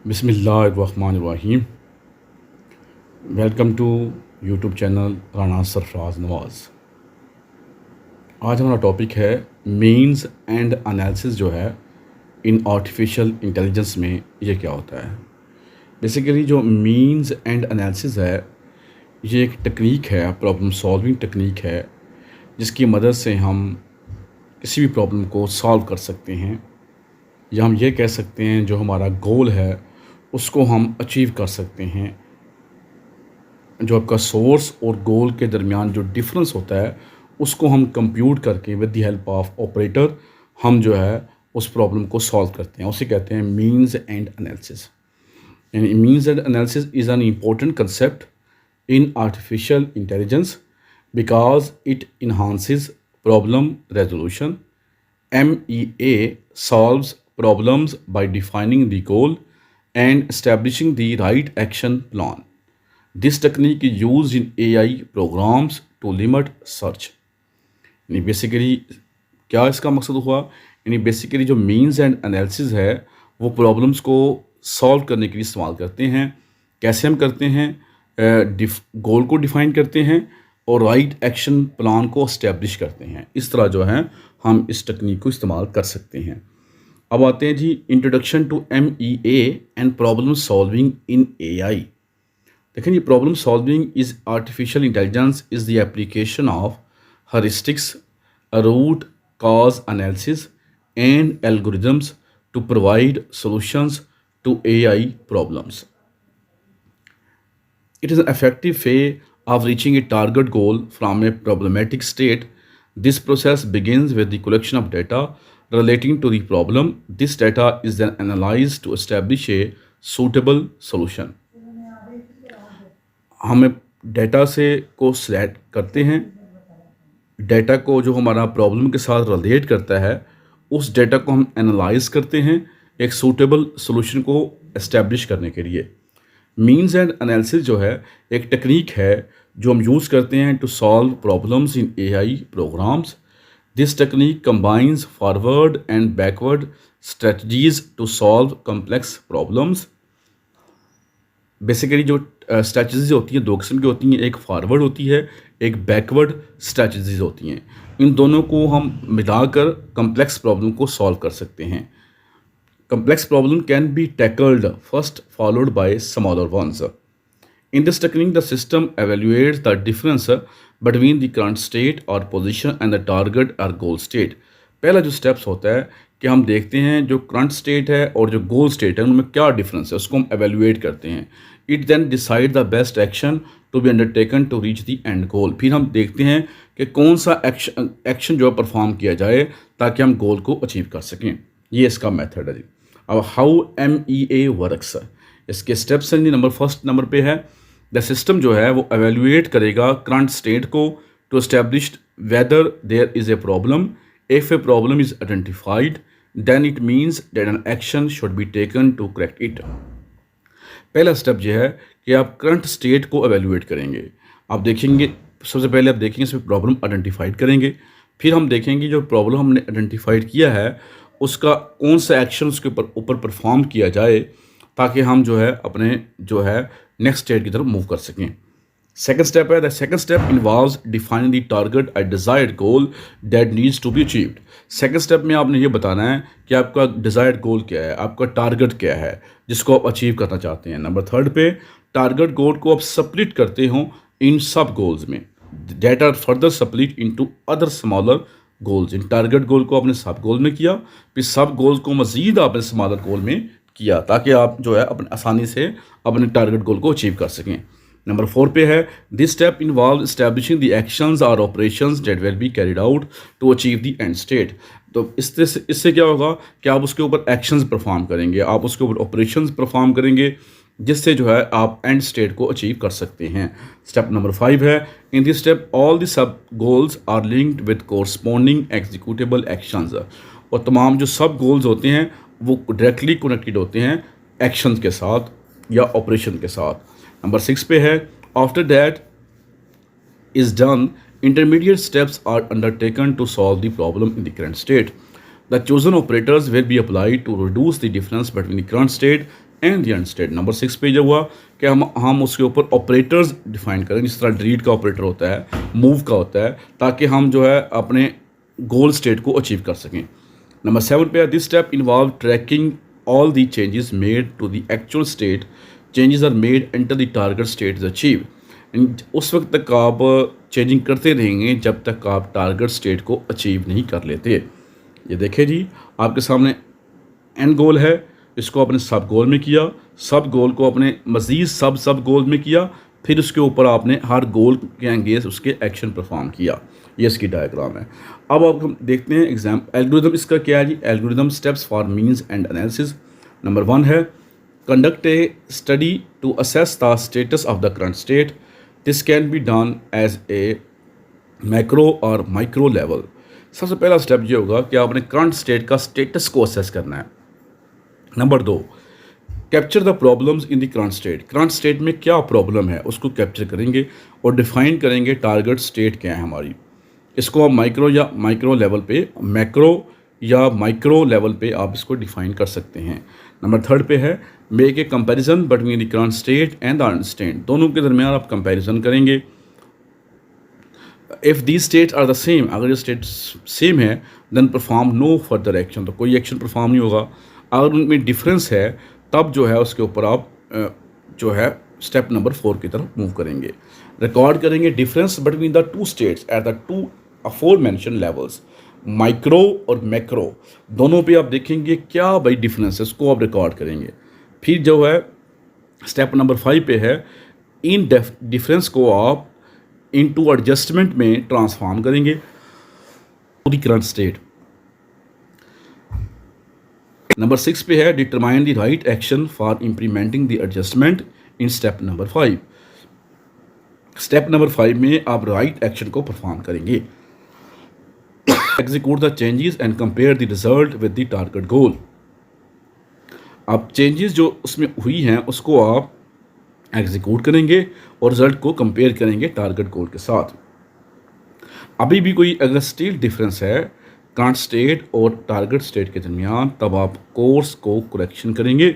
बिस्मिल्लाहिर्रहमानिर्रहीम। Welcome to YouTube channel Rana Sarfaraz Nawaz. आज हमारा टॉपिक है मीन्स एंड एनालिसिस जो है इन आर्टिफिशियल इंटेलिजेंस में ये क्या होता है। बेसिकली जो मीन्स एंड एनालिसिस है ये एक टेक्निक है, प्रॉब्लम सॉल्विंग टेक्निक है, जिसकी मदद से हम किसी भी प्रॉब्लम को सॉल्व कर सकते हैं, या हम ये कह सकते हैं जो हमारा गोल है उसको हम अचीव कर सकते हैं। जो आपका सोर्स और गोल के दरमियान जो डिफरेंस होता है उसको हम कंप्यूट करके with the help of operator हम जो है उस प्रॉब्लम को सॉल्व करते हैं। उसे कहते हैं मीन्स एंड एनालिसिस। यानी means and analysis is an important concept in artificial intelligence because it enhances problem resolution. MEA solves problems by defining the goal and establishing the right action plan. This technique is used in AI programs to limit search. यानी basically क्या इसका मकसद हुआ, यानी basically जो means and analysis है वो problems को सॉल्व करने के लिए इस्तेमाल करते हैं। कैसे हम करते हैं? गोल को डिफाइन करते हैं और राइट एक्शन प्लान को इस्टेब्लिश करते हैं। इस तरह जो है हम इस टेक्निक को इस्तेमाल कर सकते हैं। अब आते हैं जी introduction to MEA and problem solving in AI। देखें जी, problem solving is artificial intelligence is the application of heuristics, root cause analysis and algorithms to provide solutions to AI problems. It is an effective way of reaching a target goal from a problematic state. This process begins with the collection of data relating to the problem. This data is then analyzed to establish a suitable solution. हम data से को select करते हैं, data को जो हमारा problem के साथ रिलेट करता है उस डेटा को हम एनालाइज करते हैं एक सूटेबल सोल्यूशन को इस्टेब्लिश करने के लिए। मीन्स एंड एनालिसिस जो है एक टेक्निक है जो हम यूज़ करते हैं to solve problems in AI programs. This technique combines forward and backward strategies to solve complex problems. Basically जो स्ट्रेटजीज होती हैं दो किस्म की होती हैं, एक फॉरवर्ड होती है, एक बैकवर्ड स्ट्रेटजीज होती हैं। इन दोनों को हम मिलाकर कॉम्प्लेक्स प्रॉब्लम को सॉल्व कर सकते हैं। Complex problem can be tackled first, followed by smaller ones. In this technique, the system evaluates the difference between the current state or position and the target or goal state. पहला जो steps होता है कि हम देखते हैं जो current state है और जो गोल स्टेट है उनमें क्या डिफरेंस है, उसको हम एवेल्यूएट करते हैं। It then decide the best action to be undertaken to reach the end goal. फिर हम देखते हैं कि कौन सा एक्शन जो है परफॉर्म किया जाए ताकि हम गोल को अचीव कर सकें। ये इसका मेथड है जी। अब हाउ MEA वर्क्स, इसके स्टेप्स हैं। फर्स्ट नंबर पे है द सिस्टम जो है वो एवेल्यूएट करेगा करंट स्टेट को to establish whether there is a problem. If a problem is identified then it means that an action should be taken to correct it. पहला step यह है कि आप करंट स्टेट को एवेल्यूएट करेंगे। आप देखेंगे, सबसे पहले आप देखेंगे इसमें प्रॉब्लम आइडेंटिफाइड करेंगे, फिर हम देखेंगे जो प्रॉब्लम हमने आइडेंटिफाइड किया है उसका कौन सा एक्शन उसके ऊपर परफॉर्म किया जाए ताकि हम जो है अपने जो है नेक्स्ट स्टेट की तरफ मूव कर सकें। सेकंड स्टेप है the second step involves defining the target at desired goal that needs to be achieved. Second step में आपने ये बताना है कि आपका डिजायर्ड गोल क्या है, आपका टारगेट क्या है जिसको आप अचीव करना चाहते हैं। नंबर थर्ड पे टारगेट गोल को आप स्प्लिट करते हो इन सब गोल्स में that are further split into other smaller goals. इन टारगेट गोल को आपने सब गोल में किया, फिर सब गोल को मजीद आपने स्मॉलर गोल में किया ताकि आप जो है अपने आसानी से अपने टारगेट गोल को अचीव कर सकें। नंबर 4 पे है this step involve establishing the actions और operations that will be carried out to achieve the end state. तो इससे क्या होगा कि आप उसके ऊपर एक्शंस परफॉर्म करेंगे, आप उसके ऊपर ऑपरेशंस परफॉर्म करेंगे जिससे जो है आप एंड स्टेट को अचीव कर सकते हैं। स्टेप नंबर 5 है in this step all the sub goals are linked with corresponding executable actions. और तमाम जो सब गोल्स होते हैं वो डायरेक्टली कनेक्टेड होते हैं एक्शंस के साथ या ऑपरेशन के साथ। नंबर 6 पे है after that is done intermediate steps are undertaken to solve the problem in the current state. The chosen operators will be applied to reduce the difference between the current state and the end state. Number 6 पे जो हुआ कि हम उसके ऊपर operators define करें, जिस तरह डिलीट का ऑपरेटर होता है, मूव का होता है, ताकि हम जो है अपने गोल स्टेट को अचीव कर सकें। नंबर 7 पे है this step involve tracking all the changes made to the actual state, changes are made enter the target state is achieve. उस वक्त तक आप चेंजिंग करते रहेंगे जब तक आप टारगेट स्टेट को अचीव नहीं कर लेते। ये देखिए जी, आपके सामने एंड गोल है, इसको आपने सब गोल में किया, सब गोल को आपने मज़ीद सब गोल में किया, फिर उसके ऊपर आपने हर गोल के एंगेज उसके एक्शन परफॉर्म किया। ये इसकी डायग्राम है। अब आप हम देखते हैं एग्जाम एल्गोरिदम इसका क्या है जी। Algorithm steps for means and analysis. Number 1 है conduct a study to assess the status of the current state. This can be done as a macro और माइक्रो लेवल। सबसे पहला स्टेप ये होगा कि आपने करंट स्टेट का स्टेटस को असेस करना है। Number 2, capture the problems in the current state. Current state में क्या प्रॉब्लम है उसको कैप्चर करेंगे और डिफाइन करेंगे टारगेट स्टेट क्या है हमारी। इसको आप मैक्रो या माइक्रो लेवल पे आप इसको डिफाइन कर सकते हैं। नंबर 3 पे है make a comparison between the current state and the earned state. दोनों के दरमियान आप कंपैरिजन करेंगे। If these states are the same, अगर ये स्टेट सेम है then perform no further action, तो कोई एक्शन परफॉर्म नहीं होगा। अगर उनमें डिफरेंस है तब जो है उसके ऊपर आप जो है स्टेप नंबर 4 की तरफ मूव करेंगे। रिकॉर्ड करेंगे difference between the two states at the two aforementioned levels, micro और मैक्रो, दोनों पे आप देखेंगे क्या भाई डिफरेंस है, उसको आप रिकॉर्ड करेंगे। फिर जो है स्टेप नंबर 5 पे है इन डिफरेंस को आप इनटू एडजस्टमेंट में ट्रांसफॉर्म करेंगे पूरी करंट स्टेट। नंबर 6 पे है determine the right action for implementing the adjustment in step number 5। Step number 5 में आप राइट एक्शन को परफॉर्म करेंगे। Execute the changes and compare the result with the target goal. अब changes जो उसमें हुई हैं उसको आप एग्जीक्यूट करेंगे और रिजल्ट को कंपेयर करेंगे टारगेट गोल के साथ। अभी भी कोई अगर स्टिल डिफरेंस है करंट स्टेट और टारगेट स्टेट के दरमियान, तब आप कोर्स को करेक्शन करेंगे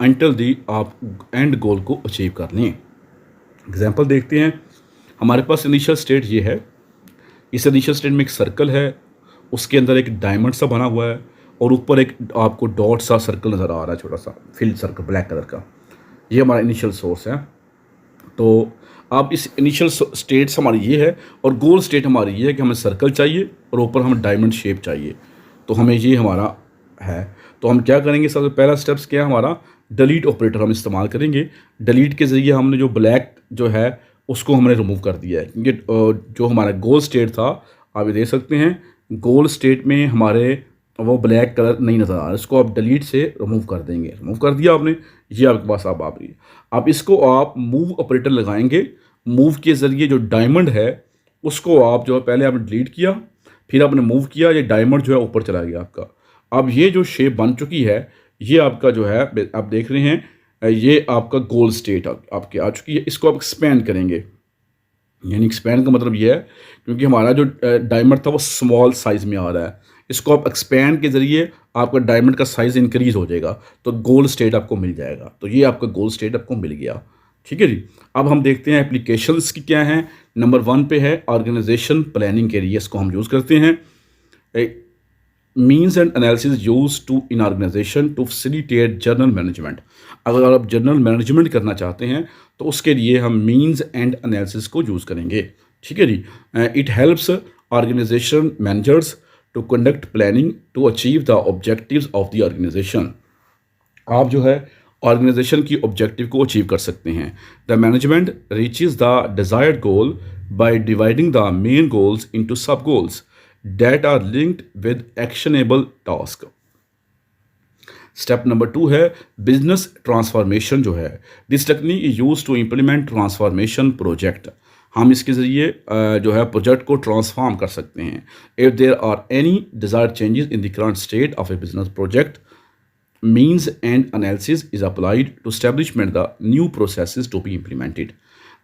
अंटिल दी आप एंड गोल को अचीव कर लें। एग्जांपल देखते हैं। हमारे पास इनिशियल स्टेट ये है। इस इनिशियल स्टेट में एक सर्कल है, उसके अंदर एक डायमंड सा बना हुआ है और ऊपर एक आपको डॉट सा सर्कल नज़र आ रहा है, छोटा सा फिल्ड सर्कल ब्लैक कलर का। ये हमारा इनिशियल सोर्स है। तो आप इस इनिशियल स्टेट्स हमारी ये है और गोल स्टेट हमारी ये है कि हमें सर्कल चाहिए और ऊपर हमें डायमंड शेप चाहिए। तो हमें ये हमारा है। तो हम क्या करेंगे, सबसे पहला स्टेप्स क्या है हमारा, डिलीट ऑपरेटर हम इस्तेमाल करेंगे। डिलीट के ज़रिए हमने जो ब्लैक जो है उसको हमने रिमूव कर दिया है, क्योंकि जो हमारा गोल स्टेट था आप ये देख सकते हैं गोल स्टेट में हमारे वो ब्लैक कलर नहीं नज़र आ रहा है, इसको आप डिलीट से रिमूव कर देंगे। रिमूव कर दिया आपने, ये आपके पास आप रही है। अब इसको आप मूव ऑपरेटर लगाएंगे। मूव के ज़रिए जो डायमंड है उसको आप जो है पहले आपने डिलीट किया, फिर आपने मूव किया, ये डायमंड जो है ऊपर चला गया आपका। अब ये जो शेप बन चुकी है ये आपका जो है आप देख रहे हैं, ये आपका गोल स्टेट आपके आ चुकी है। इसको आप एक्सपेंड करेंगे, यानी एक्सपेंड का मतलब ये है क्योंकि हमारा जो डायमंड था वो स्मॉल साइज़ में आ रहा है, इसको आप एक्सपेंड के ज़रिए आपका डायमंड का साइज़ इंक्रीज़ हो जाएगा तो गोल स्टेट आपको मिल जाएगा। तो ये आपका गोल स्टेट आपको मिल गया। ठीक है जी। अब हम देखते हैं एप्लीकेशंस की क्या हैं। नंबर 1 पे है ऑर्गेनाइजेशन प्लानिंग के लिए इसको हम यूज़ करते हैं। Means and analysis use to in organization to facilitate general management. अगर आप जर्नल मैनेजमेंट करना चाहते हैं तो उसके लिए हम मीन्स एंड एनालिसिस को यूज़ करेंगे। ठीक है जी। It helps organisation managers to conduct planning to achieve the objectives of the organisation. आप जो है ऑर्गेनाइजेशन की ऑब्जेक्टिव को अचीव कर सकते हैं। The management reaches the desired goal by dividing the main goals into sub goals that are linked with actionable task। Step number 2 है business transformation जो है। This technique is use to implement transformation project. हम इसके ज़रिए जो है project को transform कर सकते हैं। If there are any desired changes in the current state of a business project, means and analysis is applied to establishment the new processes to be implemented.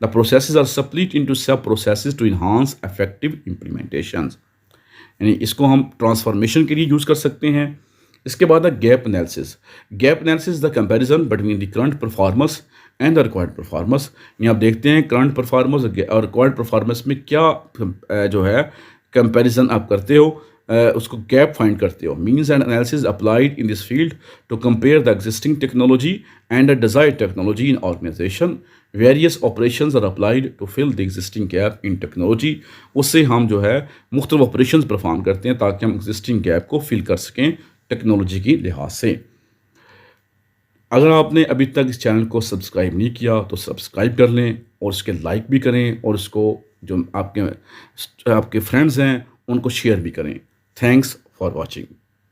The processes are split into sub processes to enhance effective implementations। यानी इसको हम transformation के लिए use कर सकते हैं। इसके बाद है gap analysis. Gap analysis the comparison between the current performance and the required performance. यहाँ आप देखते हैं करंट परफॉर्मेंस और रिक्वायर्ड परफॉर्मेंस में क्या जो है कंपैरिजन आप करते हो, उसको गैप फाइंड करते हो। Means and analysis applied in this field to compare the existing technology and the desired technology in organization. Various operations are applied to fill the existing gap in technology. उससे हम जो है मुख्तलिफ operations perform करते हैं ताकि हम existing gap को फिल कर सकें टेक्नोलॉजी की लिहाज से। अगर आपने अभी तक इस चैनल को सब्सक्राइब नहीं किया तो सब्सक्राइब कर लें और उसके लाइक भी करें और उसको जो आपके फ्रेंड्स हैं उनको शेयर भी करें। Thanks for watching.